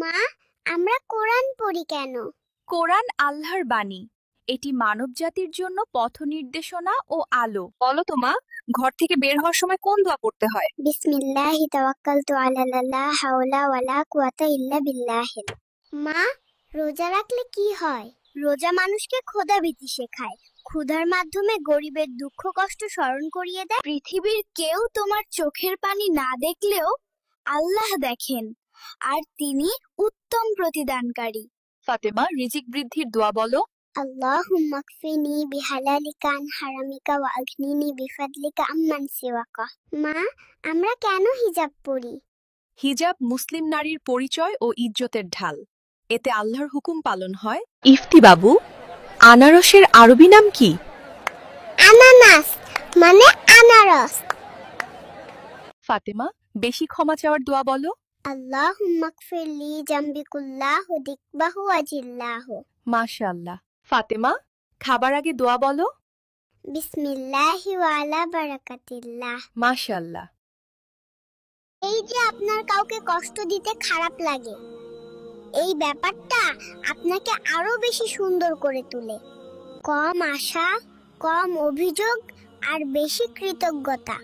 মা, আমরা কোরআন পড়ি কেন? কোরআন আল্লাহর বাণী। এটি মানবজাতির জন্য পথ নির্দেশনা ও আলো। বলো তো মা, ঘর থেকে বের হওয়ার সময় কোন দোয়া পড়তে হয়? বিসমিল্লাহি তাওয়াক্কালতু আলাল্লাহ, লা হাওলা ওয়ালা কুওয়াতা ইল্লা বিল্লাহ। মা, রোজা রাখলে কি হয়? রোজা মানুষকে ক্ষুধাভীতি শেখায়। ক্ষুধার মাধ্যমে গরিবের দুঃখ কষ্ট স্মরণ করিয়ে দেয়। পৃথিবীর কেউ তোমার চোখের পানি না দেখলেও আল্লাহ দেখেন, আর তিনি উত্তম প্রতিদানকারী। ফাতেমা, রিজিক বৃদ্ধির দোয়া বলো। আল্লাহুম্মা কফিনি বিহালালিকা আন হারামিকা ওয়া আগনিনি বিফাদলিকা আম্মান সিওয়াকা। মা, আমরা কেন হিজাব পরি? হিজাব মুসলিম নারীর পরিচয় ও ইজ্জতের ঢাল। এতে আল্লাহর হুকুম পালন হয়। ইফতি বাবু, আনারসের আরবি নাম কি? আনানাস মানে আনারস। ফাতেমা, বেশি ক্ষমা চাওয়ার দোয়া বলো। আল্লাহুম্মা কফিরলি জামবি কুল্লাহু দিকবাহু ওয়াজিল্লাহু। মাশাআল্লাহ। ফাতেমা, খাবার আগে দোয়া বলো। বিসমিল্লাহি ওয়া আলা বারাকাতিল্লাহ। মাশাআল্লাহ। এই যে আপনার কাউকে কষ্ট দিতে খারাপ লাগে, এই ব্যাপারটা আপনাকে আরো বেশি সুন্দর করে তোলে। কম আশা, কম অভিযোগ আর বেশি কৃতজ্ঞতা,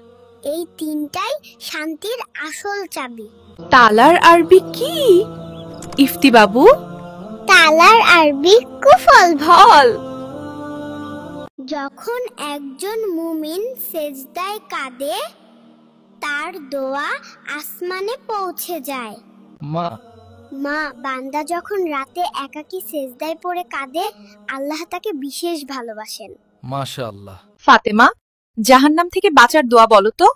এই তিনটাই শান্তির আসল চাবি। তালার আরবি কি? ইফতি বাবু, তালার আরবি কুফল। ফল। যখন একজন মুমিন সেজদায় কাঁদে, তার দোয়া আসমানে পৌঁছে যায়। মা, বান্দা যখন রাতে একাকী সেজদায় পড়ে কাঁদে, আল্লাহ তাকে বিশেষ ভালোবাসেন। মাশাআল্লাহ। ফাতেমা, জাহান্নাম থেকে বাঁচার দোয়া বলো তো।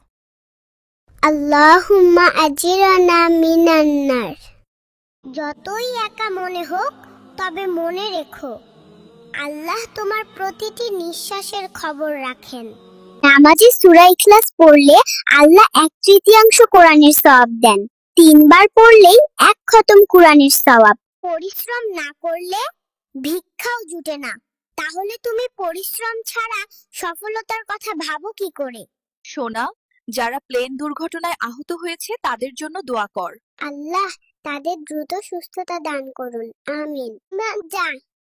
আল্লাহুম্মা আজিরানা মিনান নার। যতই একা মনে হোক, তবে মনে রেখো আল্লাহ তোমার প্রতিটি নিঃশ্বাসের খবর রাখেন। নামাজে সূরা ইখলাস পড়লে আল্লাহ 1/3 কোরআনের সওয়াব দেন। 3 বার পড়লেই 1 খতম কোরআনের সওয়াব। পরিশ্রম না করলে ভিক্ষাও জুটে না। তাহলে তুমি পরিশ্রম ছাড়া সফলতার কথা ভাবো কি করে? সোনা, যারা প্লেন দুর্ঘটনায় আহত হয়েছে তাদের জন্য দোয়া কর। আল্লাহ তাদের দ্রুত সুস্থতা দান করুন, আমিন। যা,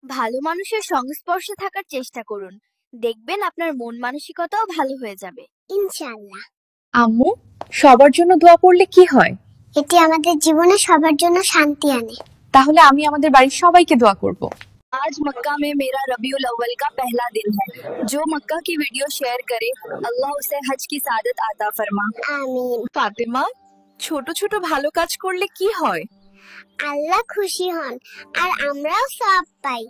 ভালো মানুষের সংস্পর্শে থাকার চেষ্টা করুন, দেখবেন আপনার মন মানসিকতাও ভালো হয়ে যাবে ইনশাআল্লাহ। আম্মু, সবার জন্য দোয়া পড়লে কি হয়? এটি আমাদের জীবনে সবার জন্য শান্তি আনে। তাহলে আমি আমাদের বাড়ির সবাইকে দোয়া করব। आज मक्का में मेरा रबीउल अव्वल का पहला दिन है। जो मक्का की वीडियो शेयर करे, अल्लाह उसे हज की सादत अता फरमा। আমিন। ফাতেমা, ছোট ছোট ভালো কাজ করলে কি হয়? আল্লাহ খুশি হন আর আমরাও সওয়াব পাই।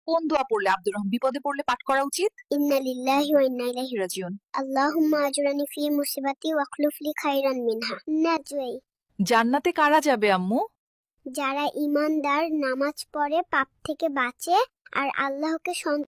কোন দোয়া পড়লে আব্দুর রহমান বিপদে পড়লে পাঠ করা উচিত? ইন্না লিল্লাহি ওয়া ইন্না ইলাইহি রাজিউন। আল্লাহুম্মা আজরানি ফি মুসিবাতি ওয়াখলুফ লি খাইরান মিনহা। নাজওয়াই। জান্নাতে কারা যাবে আম্মু? যারা ঈমানদার, নামাজ পড়ে, পাপ থেকে বাঁচে আর আল্লাহকে